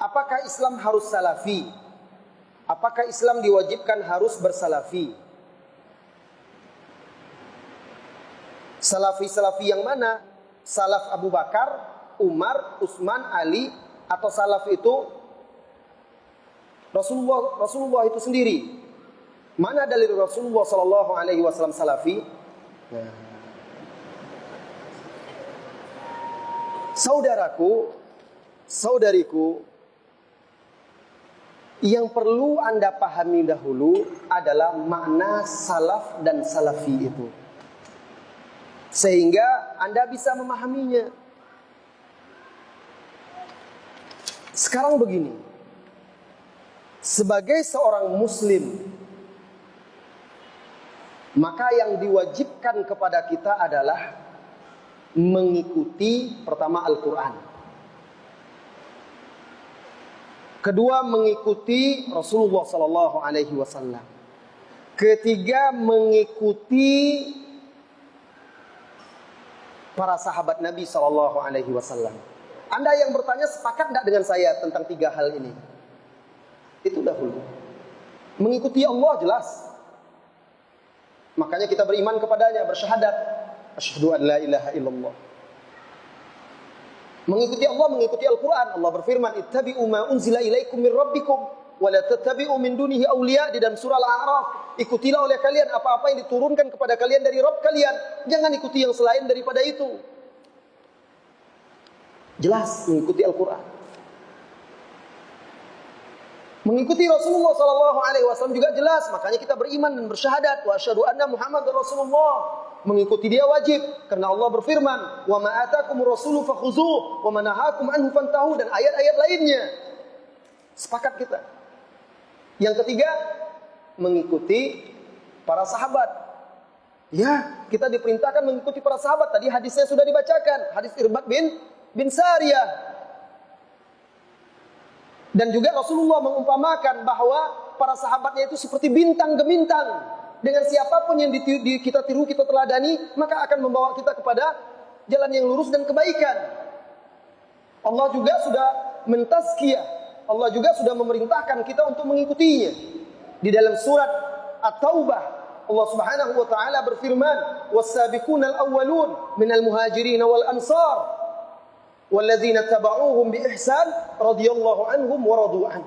Apakah Islam harus salafi? Apakah Islam diwajibkan harus bersalafi? Salafi-salafi yang mana? Salaf Abu Bakar, Umar, Utsman, Ali, atau salaf itu Rasulullah itu sendiri? Mana dalil Rasulullah sallallahu alaihi wasallam salafi? Saudaraku, saudariku, yang perlu Anda pahami dahulu adalah makna salaf dan salafi itu, sehingga Anda bisa memahaminya. Sekarang begini, sebagai seorang muslim, maka yang diwajibkan kepada kita adalah mengikuti pertama Al-Quran, kedua mengikuti Rasulullah Sallallahu Alaihi Wasallam, ketiga mengikuti para sahabat Nabi Sallallahu Alaihi Wasallam. Anda yang bertanya, sepakat tidak dengan saya tentang tiga hal ini? Itu dahulu. Mengikuti Allah jelas. Makanya kita beriman kepadanya, bersyahadat, asyhadu an la ilaha illallah. Mengikuti Allah, mengikuti Al-Quran. Allah berfirman, ittabi'u ma unzila ilaikum min rabbikum wa la tattabi'u min dunihi awliya. Di dalam surah Al-A'raf, ikutilah oleh kalian apa-apa yang diturunkan kepada kalian dari Rabb kalian. Jangan ikuti yang selain daripada itu. Jelas mengikuti Al-Quran. Mengikuti Rasulullah sallallahu alaihi wasallam juga jelas. Makanya kita beriman dan bersyahadat wa asyhadu anna Muhammadar Rasulullah. Mengikuti dia wajib karena Allah berfirman, "Wa ma atakumur rasulu fakhuzuh wa ma nahakum anhu fantahu," dan ayat-ayat lainnya. Sepakat kita. Yang ketiga, mengikuti para sahabat. Ya, kita diperintahkan mengikuti para sahabat. Tadi hadisnya sudah dibacakan, hadis Irbad bin Sariyah. Dan juga Rasulullah mengumpamakan bahwa para sahabatnya itu seperti bintang gemintang. Dengan siapapun yang kita tiru, kita teladani, maka akan membawa kita kepada jalan yang lurus dan kebaikan. Allah juga sudah mentazkiyah. Allah juga sudah memerintahkan kita untuk mengikutinya. Di dalam surat At-Taubah, Allah Subhanahu wa taala berfirman, "Was-sabiqunal awwalun minal muhajirin wal ansar walladzina tabauhum bi ihsan radhiyallahu anhum wa radu an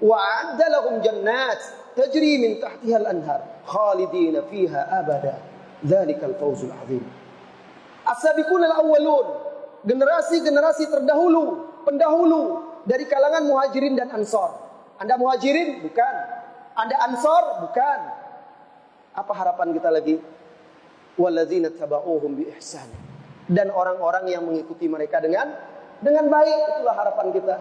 wa a'adda lahum jannat tajri min tahtiha al-anhar khalidina fiha abada dzalikal fawzul azim." As-sabiqunal awwalun, generasi-generasi terdahulu, pendahulu dari kalangan muhajirin dan ansar. Anda muhajirin? Bukan. Anda ansar? Bukan. Apa harapan kita lagi? Walladzina tabauhum bi ihsan, dan orang-orang yang mengikuti mereka dengan baik. Itulah harapan kita.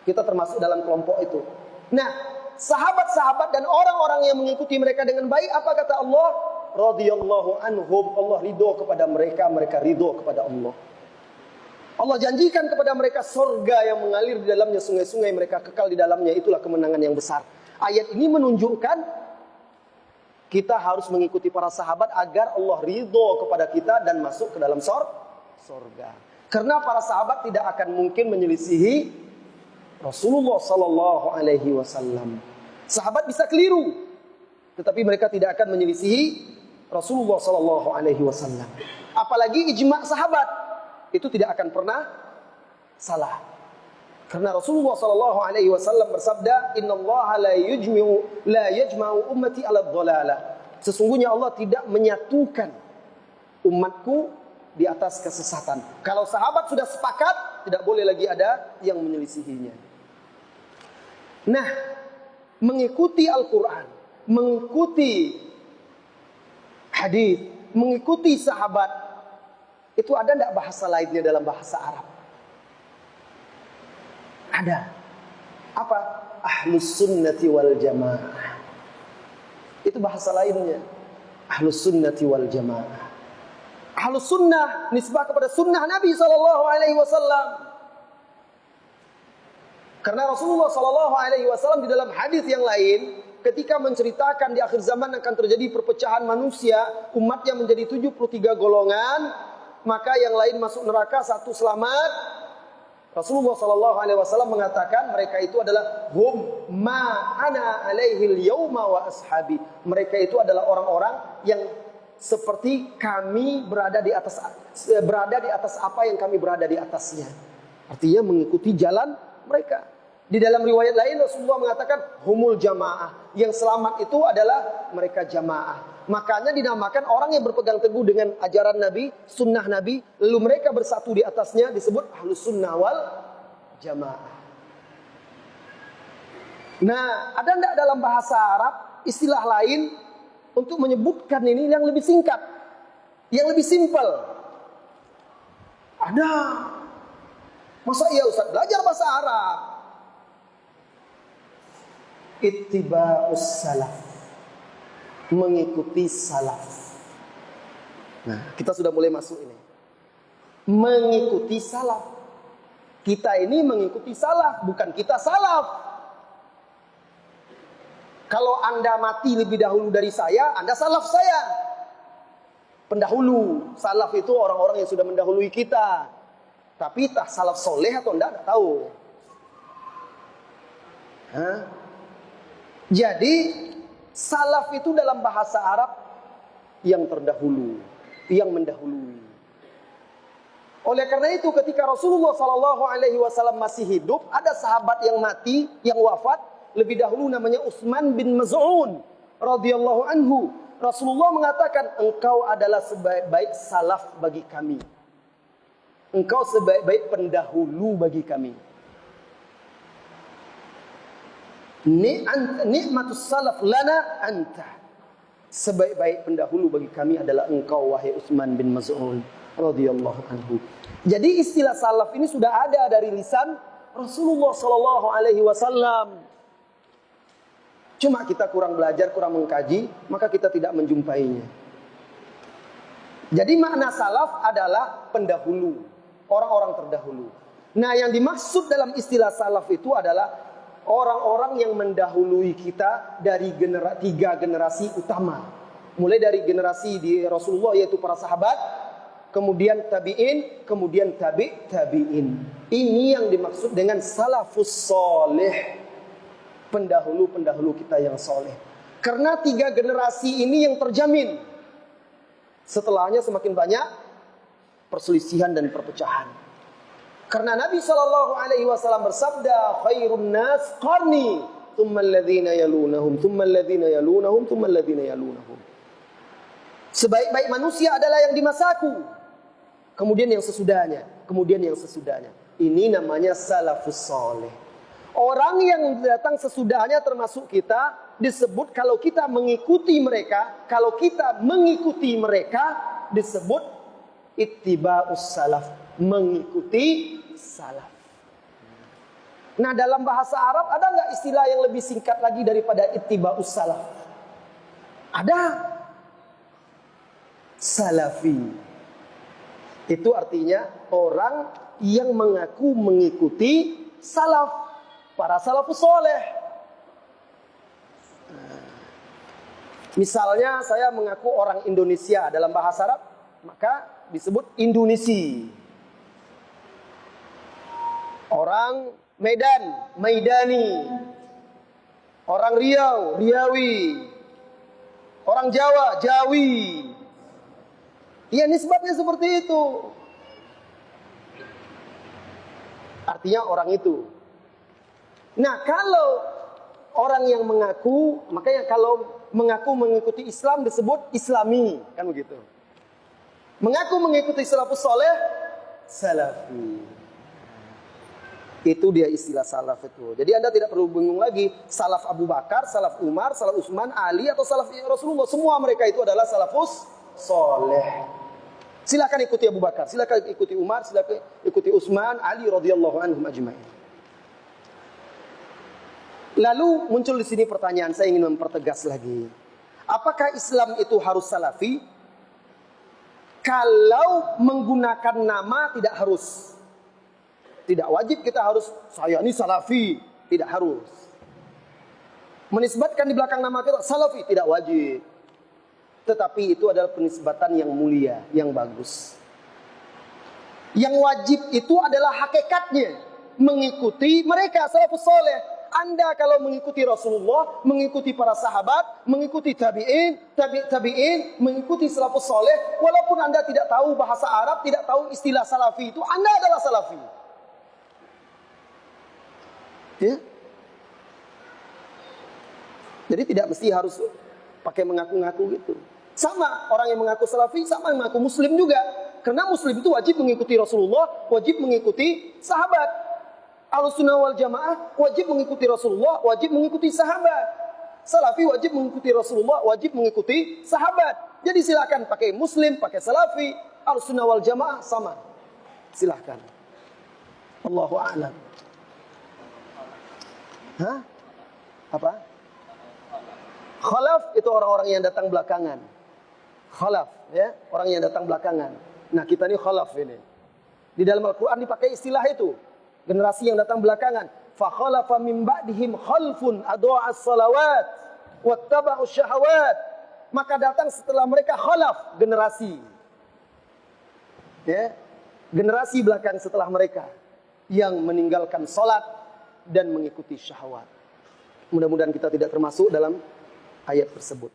Kita termasuk dalam kelompok itu. Nah, sahabat-sahabat dan orang-orang yang mengikuti mereka dengan baik, apa kata Allah? Radhiyallahu anhum. Allah ridho kepada mereka, mereka ridho kepada Allah. Allah janjikan kepada mereka surga yang mengalir di dalamnya sungai-sungai, mereka kekal di dalamnya. Itulah kemenangan yang besar. Ayat ini menunjukkan kita harus mengikuti para sahabat agar Allah ridho kepada kita dan masuk ke dalam surga. Karena para sahabat tidak akan mungkin menyelisihi Rasulullah sallallahu alaihi wasallam. Sahabat bisa keliru, tetapi mereka tidak akan menyelisihi Rasulullah sallallahu alaihi wasallam. Apalagi ijma' sahabat, itu tidak akan pernah salah. Karena Rasulullah sallallahu alaihi wasallam bersabda, "Innallaha la yajma'u ummati 'ala dhalalah." Sesungguhnya Allah tidak menyatukan umatku di atas kesesatan. Kalau sahabat sudah sepakat, tidak boleh lagi ada yang menyelisihinya. Nah, mengikuti Al-Quran, mengikuti hadis, mengikuti sahabat, itu ada tidak bahasa lainnya dalam bahasa Arab? Ada. Apa? Ahlus sunnati wal jamaah. Itu bahasa lainnya. Ahlus sunnati wal jamaah. Ahlus sunnah nisbah kepada sunnah Nabi sallallahu alaihi wasallam. Karena Rasulullah sallallahu alaihi wasallam di dalam hadis yang lain ketika menceritakan di akhir zaman akan terjadi perpecahan manusia, umatnya menjadi 73 golongan, maka yang lain masuk neraka, satu selamat. Rasulullah sallallahu alaihi wasallam mengatakan mereka itu adalah hum ma ana alaihil yauma wa ashabi. Mereka itu adalah orang-orang yang seperti kami berada di atas apa yang kami berada di atasnya. Artinya mengikuti jalan mereka. Di dalam riwayat lain Rasulullah mengatakan humul jamaah. Yang selamat itu adalah mereka jamaah. Makanya dinamakan orang yang berpegang teguh dengan ajaran Nabi, sunnah Nabi, lalu mereka bersatu di atasnya disebut ahlus sunnah wal jamaah. Nah, ada enggak dalam bahasa Arab istilah lain untuk menyebutkan ini yang lebih singkat, yang lebih simpel? Ada. Masa iya Ustaz belajar bahasa Arab? Ittiba'us salaf, mengikuti salaf. Nah, kita sudah mulai masuk ini. Mengikuti salaf. Kita ini mengikuti salaf, bukan kita salaf. Kalau Anda mati lebih dahulu dari saya, Anda salaf saya. Pendahulu. Salaf itu orang-orang yang sudah mendahului kita. Tapi tak salaf soleh atau enggak tahu. Hah? Jadi salaf itu dalam bahasa Arab yang terdahulu, yang mendahului. Oleh karena itu ketika Rasulullah sallallahu alaihi wasallam masih hidup, ada sahabat yang mati, yang wafat lebih dahulu namanya Utsman bin Maz'un radhiyallahu anhu. Rasulullah mengatakan, engkau adalah sebaik-baik salaf bagi kami. Engkau sebaik-baik pendahulu bagi kami. Nikmatus salaf lana anta. Sebaik-baik pendahulu bagi kami adalah engkau wahai Utsman bin Maz'un radhiyallahu anhu. Jadi istilah salaf ini sudah ada dari lisan Rasulullah sallallahu alaihi wasallam. Cuma kita kurang belajar, kurang mengkaji, maka kita tidak menjumpainya. Jadi makna salaf adalah pendahulu, orang-orang terdahulu. Nah, yang dimaksud dalam istilah salaf itu adalah orang-orang yang mendahului kita dari tiga generasi utama. Mulai dari generasi di Rasulullah yaitu para sahabat, kemudian tabi'in, kemudian tabi'in. Ini yang dimaksud dengan salafus soleh. Pendahulu-pendahulu kita yang soleh. Karena tiga generasi ini yang terjamin. Setelahnya semakin banyak perselisihan dan perpecahan. Karena Nabi sallallahu alaihi wasallam bersabda, khairun nas qarni, thumma alladhina yalunahum, thumma alladhina yalunahum, thumma alladhina yalunahum. Sebaik-baik manusia adalah yang di masaku, kemudian yang sesudahnya, kemudian yang sesudahnya. Ini namanya salafus saleh. Orang yang datang sesudahnya termasuk kita, disebut kalau kita mengikuti mereka, disebut ittiba'us salaf, mengikuti salaf. Nah, dalam bahasa Arab ada nggak istilah yang lebih singkat lagi daripada ittiba'us salaf? Ada. Salafi. Itu artinya orang yang mengaku mengikuti salaf, para salafus soleh. Misalnya saya mengaku orang Indonesia dalam bahasa Arab, maka disebut Indonesi. Orang Medan, Maidani. Orang Riau, Riawi. Orang Jawa, Jawi. Ya, nisbatnya seperti itu. Artinya orang itu. Nah, kalau orang yang mengaku, makanya kalau mengaku mengikuti Islam disebut Islami, kan begitu. Mengaku mengikuti salafus soleh, salafi. Itu dia istilah salaf itu. Jadi Anda tidak perlu bingung lagi. Salaf Abu Bakar, salaf Umar, salaf Utsman, Ali, atau salaf Rasulullah. Semua mereka itu adalah salafus soleh. Silakan ikuti Abu Bakar, silakan ikuti Umar, silakan ikuti Utsman, Ali radhiyallahu anhum ajma'in. Lalu muncul di sini pertanyaan, saya ingin mempertegas lagi. Apakah Islam itu harus salafi? Kalau menggunakan nama tidak harus. Tidak wajib kita harus, saya ini salafi. Tidak harus. Menisbatkan di belakang nama kita salafi, tidak wajib. Tetapi itu adalah penisbatan yang mulia, yang bagus. Yang wajib itu adalah hakikatnya mengikuti mereka salafus soleh. Anda kalau mengikuti Rasulullah, mengikuti para sahabat, mengikuti tabi'in, mengikuti salafus soleh, walaupun Anda tidak tahu bahasa Arab, tidak tahu istilah salafi itu, Anda adalah salafi. Ya? Jadi tidak mesti harus pakai mengaku-ngaku gitu. Sama orang yang mengaku salafi, sama yang mengaku muslim juga. Karena muslim itu wajib mengikuti Rasulullah, wajib mengikuti sahabat. Ahlussunnah wal jamaah wajib mengikuti Rasulullah, wajib mengikuti sahabat. Salafi wajib mengikuti Rasulullah, wajib mengikuti sahabat. Jadi silakan pakai muslim, pakai salafi, Ahlussunnah wal jamaah sama. Silakan. Allahu a'lam. Hah? Apa? Khalaf itu orang-orang yang datang belakangan. Khalaf, ya, orang yang datang belakangan. Nah, kita ini khalaf ini. Di dalam Al-Qur'an dipakai istilah itu. Generasi yang datang belakangan. Fa khalafa min ba'dihim khalfun adha'as salawat wattaba'us syahawat. Maka datang setelah mereka khalaf, generasi. Ya, generasi belakang setelah mereka yang meninggalkan salat dan mengikuti syahwat. Mudah-mudahan kita tidak termasuk dalam ayat tersebut.